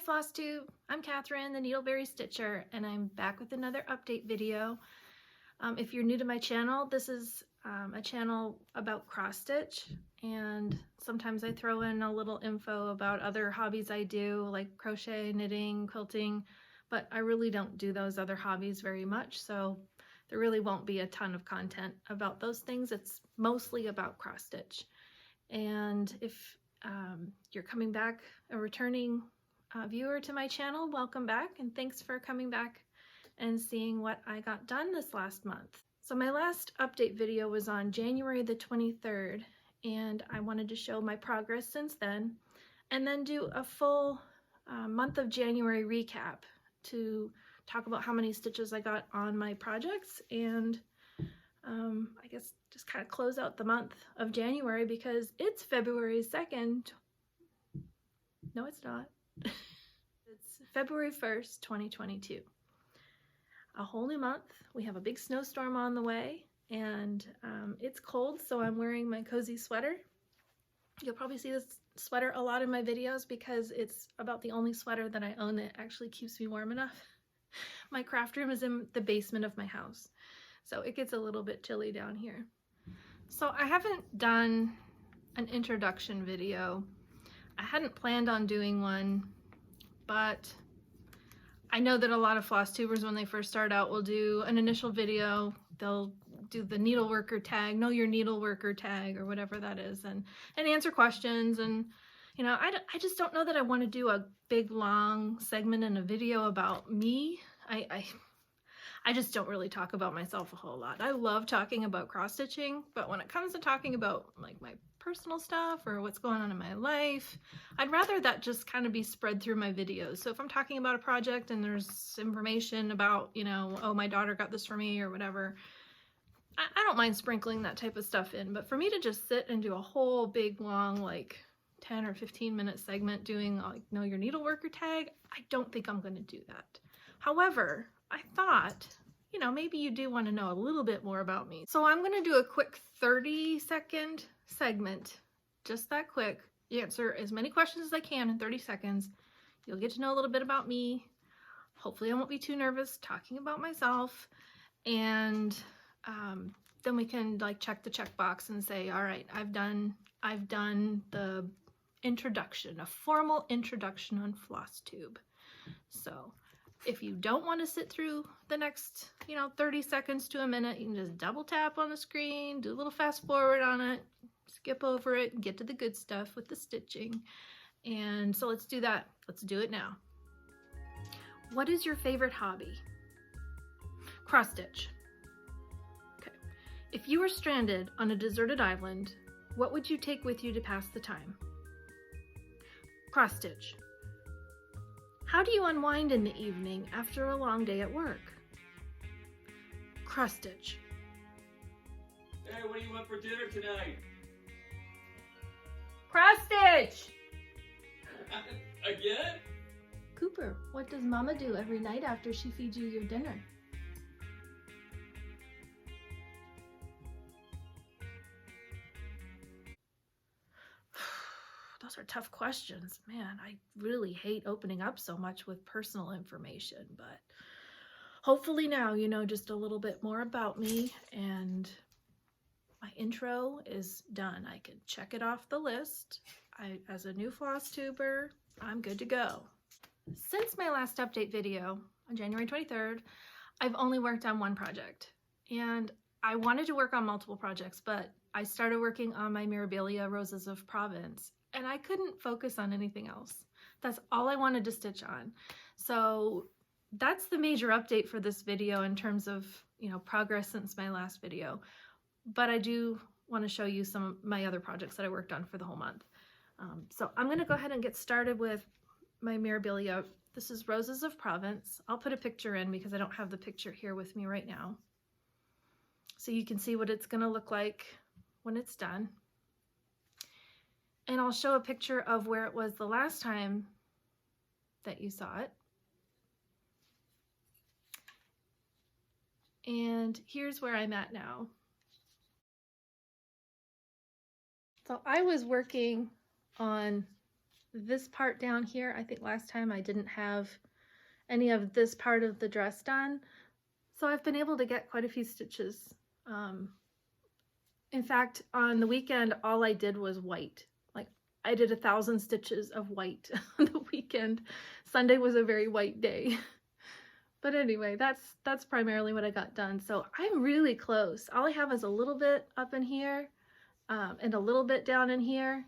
Hi FlossTube, I'm Catherine, the Needleberry Stitcher, and I'm back with another update video. If you're new to my channel, this is a channel about cross stitch, and sometimes I throw in a little info about other hobbies I do, like crochet, knitting, quilting, but I really don't do those other hobbies very much, so there really won't be a ton of content about those things. It's mostly about cross stitch. And if you're coming back, a returning viewer to my channel, welcome back, and thanks for coming back and seeing what I got done this last month. So my last update video was on January the 23rd, and I wanted to show my progress since then, and then do a full month of January recap to talk about how many stitches I got on my projects, and I guess just kind of close out the month of January because it's February 2nd. No, it's not. It's February 1st, 2022. A whole new month. We have a big snowstorm on the way, and it's cold, so I'm wearing my cozy sweater. You'll probably see this sweater a lot in my videos because it's about the only sweater that I own that actually keeps me warm enough. My craft room is in the basement of my house, so it gets a little bit chilly down here. So I haven't done an introduction video. I hadn't planned on doing one, but I know that a lot of floss tubers, when they first start out, will do an initial video. They'll do the needleworker tag, know your needleworker tag, or whatever that is, and answer questions. And you know, I just don't know that I want to do a big long segment in a video about me. I just don't really talk about myself a whole lot. I love talking about cross stitching, but when it comes to talking about like my personal stuff or what's going on in my life, I'd rather that just kind of be spread through my videos. So if I'm talking about a project and there's information about, you know, oh, my daughter got this for me or whatever, I don't mind sprinkling that type of stuff in. But for me to just sit and do a whole big long like 10 or 15 minute segment doing like know your needleworker tag, I don't think I'm going to do that. However, I thought, you know, maybe you do want to know a little bit more about me. So I'm going to do a quick 30-second segment, just that quick, answer as many questions as I can in 30 seconds. You'll get to know a little bit about me. Hopefully I won't be too nervous talking about myself. And then we can like check the checkbox and say, all right, I've done the introduction, a formal introduction on FlossTube. So if you don't want to sit through the next, you know, 30 seconds to a minute, you can just double tap on the screen, do a little fast forward on it, skip over it, and get to the good stuff with the stitching. And so let's do that. Let's do it now. What is your favorite hobby? Cross stitch. Okay. If you were stranded on a deserted island, what would you take with you to pass the time? Cross stitch. How do you unwind in the evening after a long day at work? Cross stitch. Hey, what do you want for dinner tonight? Cross stitch! Again? Cooper, what does Mama do every night after she feeds you your dinner? Those are tough questions. Man, I really hate opening up so much with personal information, but hopefully now you know just a little bit more about me, and my intro is done. I can check it off the list. As a new floss tuber, I'm good to go. Since my last update video on January 23rd, I've only worked on one project, and I wanted to work on multiple projects, but I started working on my Mirabilia Roses of Provence, and I couldn't focus on anything else. That's all I wanted to stitch on. So that's the major update for this video in terms of, you know, progress since my last video. But I do want to show you some of my other projects that I worked on for the whole month. So I'm going to go ahead and get started with my Mirabilia. This is Roses of Provence. I'll put a picture in because I don't have the picture here with me right now, so you can see what it's going to look like when it's done. And I'll show a picture of where it was the last time that you saw it. And here's where I'm at now. So I was working on this part down here. I think last time I didn't have any of this part of the dress done. So I've been able to get quite a few stitches. In fact, on the weekend, all I did was white. Like, I did 1,000 stitches of white on the weekend. Sunday was a very white day. But anyway, that's primarily what I got done. So I'm really close. All I have is a little bit up in here, and a little bit down in here,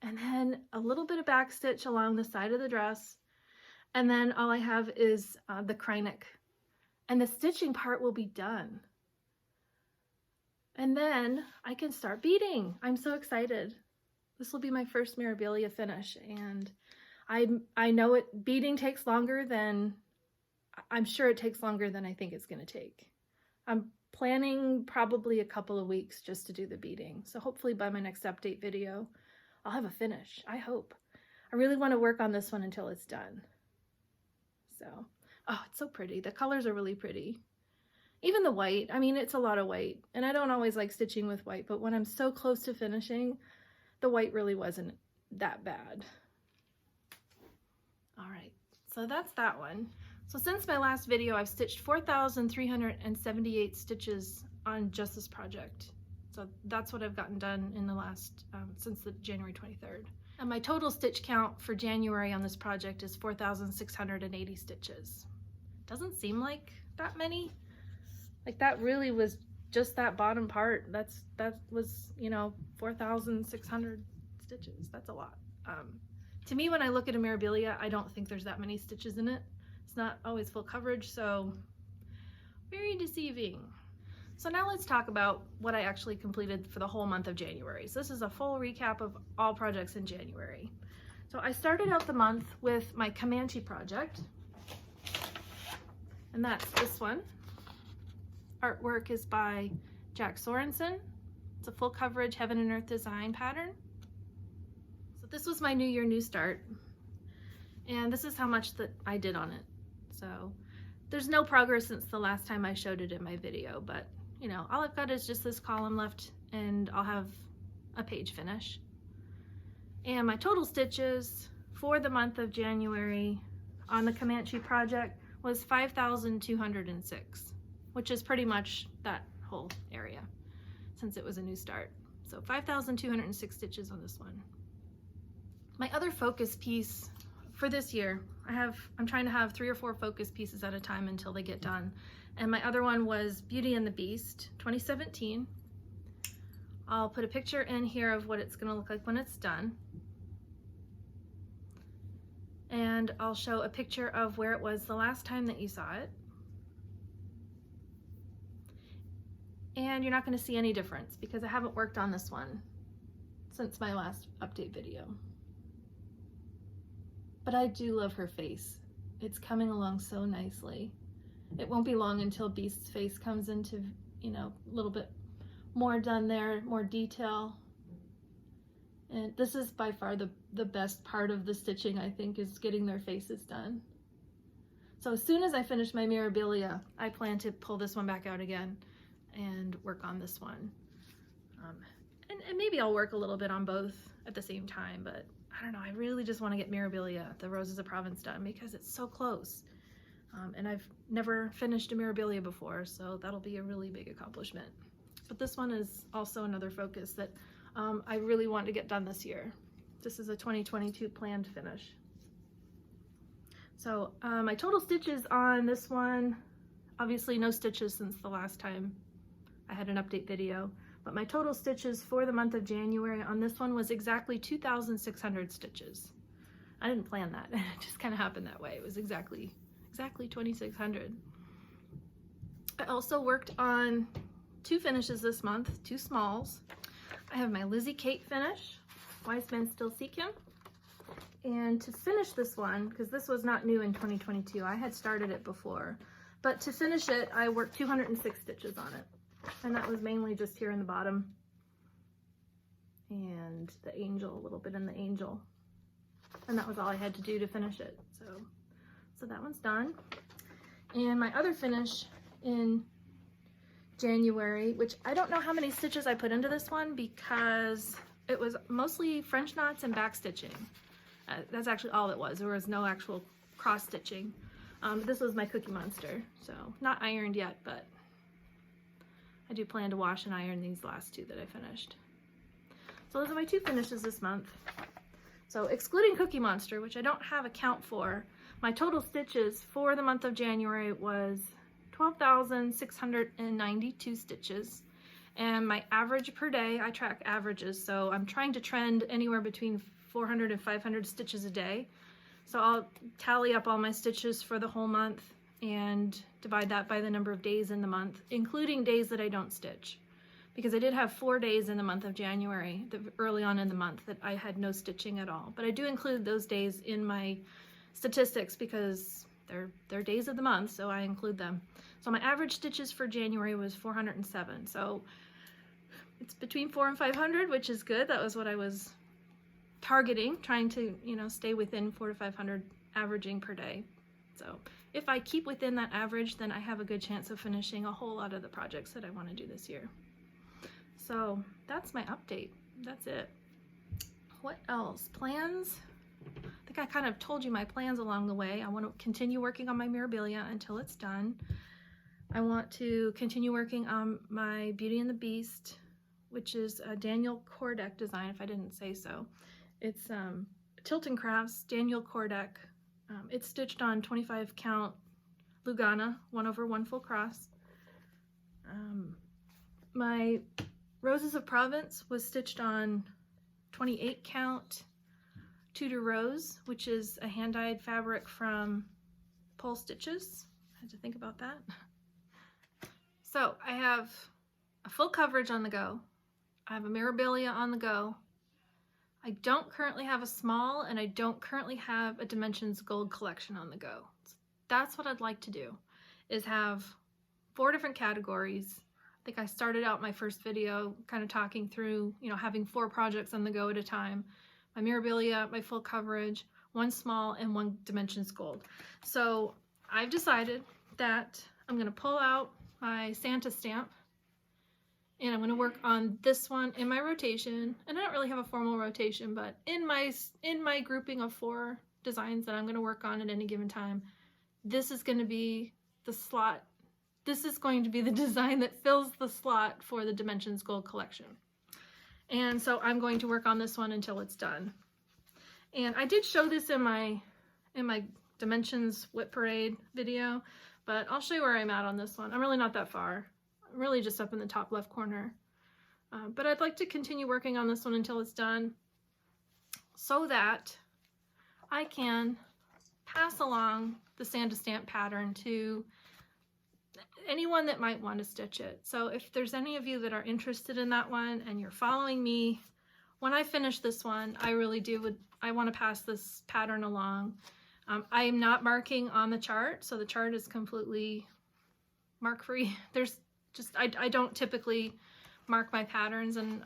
and then a little bit of back stitch along the side of the dress. And then all I have is the Kordek. And the stitching part will be done. And then I can start beading. I'm so excited. This will be my first Mirabilia finish. And I know beading takes longer than, I'm sure it takes longer than I think it's going to take. I'm planning probably a couple of weeks just to do the beading. So hopefully by my next update video, I'll have a finish. I hope. I really want to work on this one until it's done. So, oh, it's so pretty. The colors are really pretty. Even the white, I mean, it's a lot of white. And I don't always like stitching with white, but when I'm so close to finishing, the white really wasn't that bad. All right, so that's that one. So since my last video, I've stitched 4,378 stitches on just this project. So that's what I've gotten done in the last, since the January 23rd. And my total stitch count for January on this project is 4,680 stitches. Doesn't seem like that many. Like, that really was just that bottom part. That was, you know, 4,600 stitches. That's a lot. To me, when I look at a Mirabilia, I don't think there's that many stitches in it. It's not always full coverage, so very deceiving. So now let's talk about what I actually completed for the whole month of January. So this is a full recap of all projects in January. So I started out the month with my Comanche project, and that's this one. Artwork is by Jack Sorensen. It's a full coverage Heaven and Earth design pattern. So this was my New Year, New Start. And this is how much that I did on it. So there's no progress since the last time I showed it in my video, but you know, all I've got is just this column left and I'll have a page finish. And my total stitches for the month of January on the Comanche project was 5,206. Which is pretty much that whole area since it was a new start. So 5,206 stitches on this one. My other focus piece for this year, I'm trying to have 3 or 4 focus pieces at a time until they get done. And my other one was Beauty and the Beast 2017. I'll put a picture in here of what it's gonna look like when it's done. And I'll show a picture of where it was the last time that you saw it. And you're not going to see any difference because I haven't worked on this one since my last update video. But I do love her face. It's coming along so nicely. It won't be long until Beast's face comes into, you know, a little bit more done there, more detail. And this is by far the best part of the stitching, I think, is getting their faces done. So as soon as I finish my Mirabilia, I plan to pull this one back out again and work on this one. And maybe I'll work a little bit on both at the same time, but I don't know, I really just want to get Mirabilia, the Roses of Provence, done because it's so close. And I've never finished a Mirabilia before, so that'll be a really big accomplishment. But this one is also another focus that I really want to get done this year. This is a 2022 planned finish. So my total stitches on this one, obviously no stitches since the last time I had an update video, but my total stitches for the month of January on this one was exactly 2,600 stitches. I didn't plan that. It just kind of happened that way. It was exactly 2,600. I also worked on 2 finishes this month, 2 smalls. I have my Lizzie Kate finish, Wise Men Still Seek Him. And to finish this one, because this was not new in 2022, I had started it before, but to finish it, I worked 206 stitches on it. And that was mainly just here in the bottom and the angel, a little bit in the angel. And that was all I had to do to finish it. So that one's done. And my other finish in January, which I don't know how many stitches I put into this one because it was mostly French knots and back stitching. That's actually all it was. There was no actual cross stitching. This was my Cookie Monster, so not ironed yet, but I do plan to wash and iron these last two that I finished. So those are my two finishes this month. So excluding Cookie Monster, which I don't have a count for, my total stitches for the month of January was 12,692 stitches. And my average per day, I track averages, so I'm trying to trend anywhere between 400 and 500 stitches a day. So I'll tally up all my stitches for the whole month and divide that by the number of days in the month, including days that I don't stitch. Because I did have 4 days in the month of January, early on in the month, that I had no stitching at all. But I do include those days in my statistics because they're days of the month, so I include them. So my average stitches for January was 407. So it's between 400 and 500, which is good. That was what I was targeting, trying to, you know, stay within 400 to 500 averaging per day. So if I keep within that average, then I have a good chance of finishing a whole lot of the projects that I want to do this year. So that's my update. That's it. What else? Plans? I think I kind of told you my plans along the way. I want to continue working on my Mirabilia until it's done. I want to continue working on my Beauty and the Beast, which is a Daniel Kordek design, if I didn't say so. It's Tilton Crafts, Daniel Kordek. It's stitched on 25 count Lugana, 1/1 full cross. My Roses of Provence was stitched on 28 count Tudor Rose, which is a hand-dyed fabric from Polstitches. I had to think about that. So I have a full coverage on the go. I have a Mirabilia on the go. I don't currently have a small, and I don't currently have a Dimensions Gold collection on the go. So that's what I'd like to do, is have 4 different categories. I think I started out my first video kind of talking through, you know, having 4 projects on the go at a time. My Mirabilia, my full coverage, 1 small, and 1 Dimensions Gold. So I've decided that I'm going to pull out my Santa stamp, and I'm going to work on this one in my rotation. And I don't really have a formal rotation, but in my grouping of 4 designs that I'm going to work on at any given time, this is going to be the slot. This is going to be the design that fills the slot for the Dimensions Gold collection. And so I'm going to work on this one until it's done. And I did show this in my Dimensions Whip Parade video, but I'll show you where I'm at on this one. I'm really not that far. I'm really just up in the top left corner. But I'd like to continue working on this one until it's done so that I can pass along the Santa stamp pattern to anyone that might want to stitch it. So if there's any of you that are interested in that one and you're following me, when I finish this one, I really I want to pass this pattern along. I am not marking on the chart, so the chart is completely mark free. I don't typically mark my patterns, and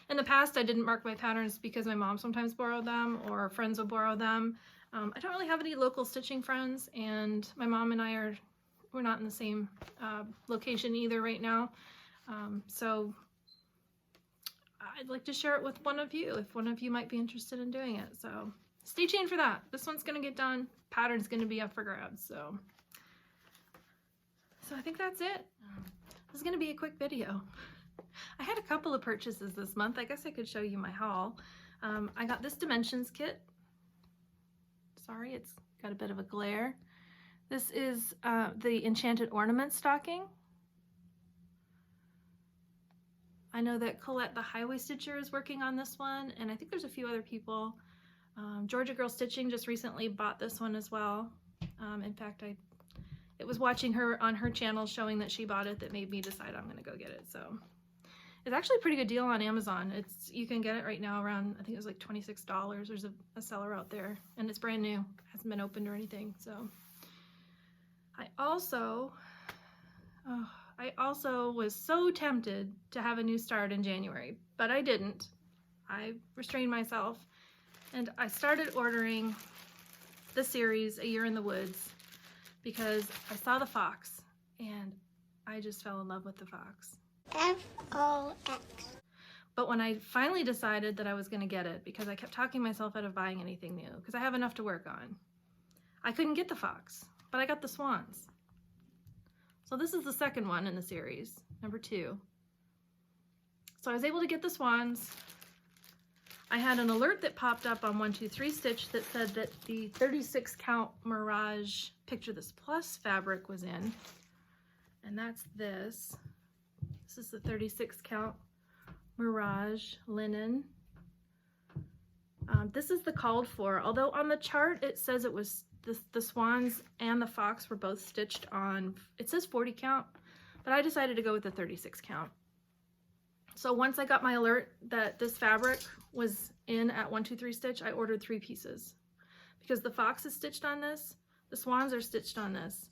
in the past I didn't mark my patterns because my mom sometimes borrowed them or friends would borrow them. I don't really have any local stitching friends, and my mom and I we're not in the same location either right now. So I'd like to share it with one of you if one of you might be interested in doing it. So stay tuned for that. This one's gonna get done. Pattern's gonna be up for grabs. So I think that's it. This is gonna be a quick video. I had a couple of purchases this month. I guess I could show you my haul. I got this Dimensions kit. Sorry, it's got a bit of a glare. This is the Enchanted Ornament stocking. I know that Colette the Highway Stitcher is working on this one, and I think there's a few other people. Georgia Girl Stitching just recently bought this one as well. In fact, it was watching her on her channel showing that she bought it that made me decide I'm gonna go get it. So it's actually a pretty good deal on Amazon. You can get it right now around, I think it was like $26. There's a seller out there, and it's brand new, hasn't been opened or anything. So I also was so tempted to have a new start in January, but I didn't. I restrained myself, and I started ordering the series A Year in the Woods because I saw the fox, and I just fell in love with the fox. F-O-X. But when I finally decided that I was going to get it, because I kept talking myself out of buying anything new, because I have enough to work on, I couldn't get the fox, but I got the swans. So this is the second one in the series, number 2. So I was able to get the swans. I had an alert that popped up on 123 Stitch that said that the 36 count Mirage Picture This Plus fabric was in. And that's this. This is the 36 count Mirage Linen. This is the called for, although on the chart it says it was the swans and the fox were both stitched on, it says 40 count, but I decided to go with the 36 count. So once I got my alert that this fabric was in at 123 Stitch, I ordered 3 pieces because the fox is stitched on this, the swans are stitched on this,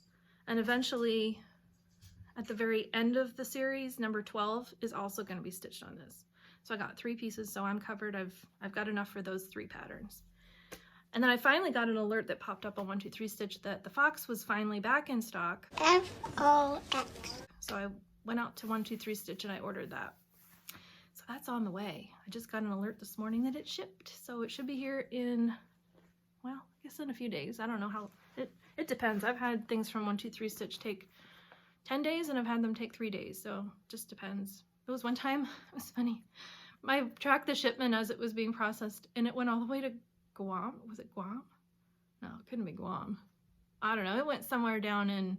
and eventually at the very end of the series, number 12 is also going to be stitched on this. So I got 3 pieces, so I'm covered. I've got enough for those 3 patterns. And then I finally got an alert that popped up on 123 Stitch that the fox was finally back in stock. F-O-X. So I went out to 123 Stitch and I ordered that. So that's on the way. I just got an alert this morning that it shipped. So it should be here in, well, I guess in a few days. I don't know how, it depends. I've had things from 123 Stitch take 10 days and I've had them take 3 days. So it just depends. It was one time, it was funny. I tracked the shipment as it was being processed and it went all the way to Guam. Was it Guam? No, it couldn't be Guam. I don't know. It went somewhere down in,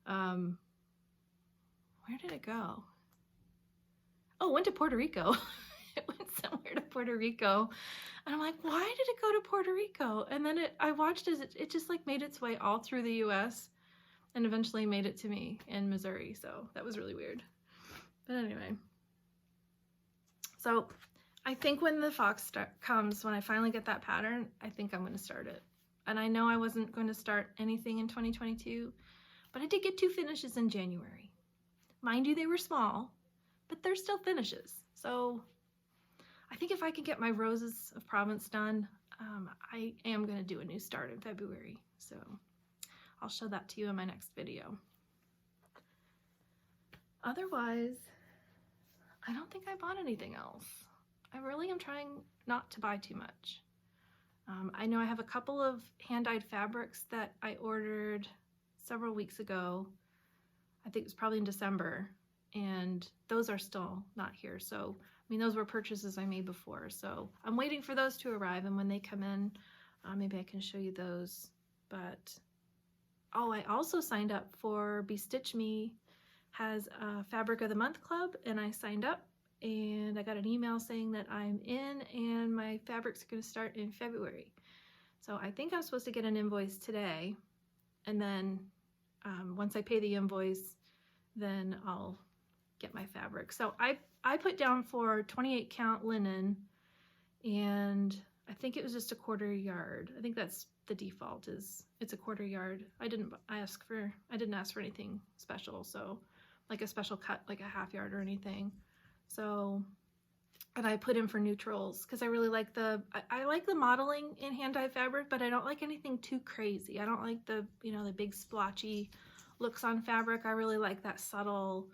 where did it go? Oh, it went to Puerto Rico. It went somewhere to Puerto Rico. And I'm like, why did it go to Puerto Rico? And then I watched as it just like made its way all through the US and eventually made it to me in Missouri. So that was really weird. But anyway. So I think when the fox comes, when I finally get that pattern, I think I'm going to start it. And I know I wasn't going to start anything in 2022, but I did get 2 finishes in January. Mind you, they were small, but they're still finishes. So I think if I can get my Roses of Provence done, I am going to do a new start in February. So I'll show that to you in my next video. Otherwise, I don't think I bought anything else. I really am trying not to buy too much. I know I have a couple of hand-dyed fabrics that I ordered several weeks ago. I think it was probably in December, and those are still not here. So, I mean, those were purchases I made before. So I'm waiting for those to arrive, and when they come in, maybe I can show you those. But, oh, I also signed up for Bestitch Me has a Fabric of the Month Club, and I signed up. And I got an email saying that I'm in and my fabrics are going to start in February. So I think I'm supposed to get an invoice today. And then once I pay the invoice, then I'll get my fabric. So I put down for 28 count linen, and I think it was just a 1/4 yard. I think that's the default, is it's a 1/4 yard. I didn't ask for anything special. So like a special cut, like a 1/2 yard or anything. So, and I put in for neutrals because I really like I like the modeling in hand-dyed fabric, but I don't like anything too crazy. I don't like the, you know, the big splotchy looks on fabric. I really like that subtle,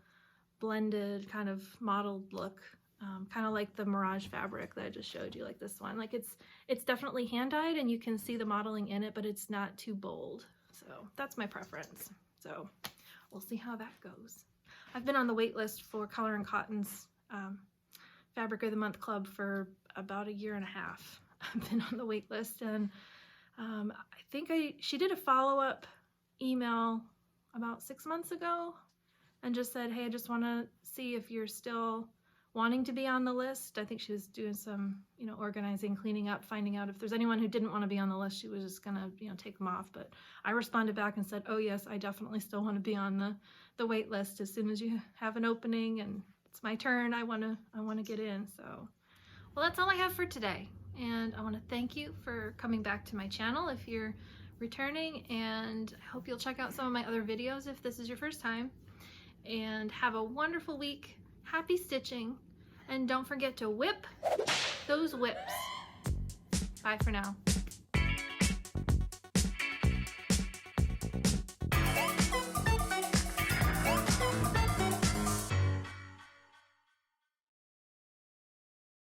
blended kind of modeled look, kind of like the Mirage fabric that I just showed you, like this one. Like it's definitely hand-dyed and you can see the modeling in it, but it's not too bold. So that's my preference. So we'll see how that goes. I've been on the wait list for Color and Cotton's Fabric of the Month Club for about 1.5 years. I've been on the wait list, and I think she did a follow-up email about 6 months ago and just said, hey, I just want to see if you're still wanting to be on the list. I think she was doing some, you know, organizing, cleaning up, finding out if there's anyone who didn't want to be on the list. She was just gonna, you know, take them off. But I responded back and said, oh yes, I definitely still want to be on the wait list. As soon as you have an opening and it's my turn, I want to get in. So, well, that's all I have for today. And I want to thank you for coming back to my channel if you're returning, and I hope you'll check out some of my other videos if this is your first time. And have a wonderful week. Happy stitching, and don't forget to whip those whips. Bye for now.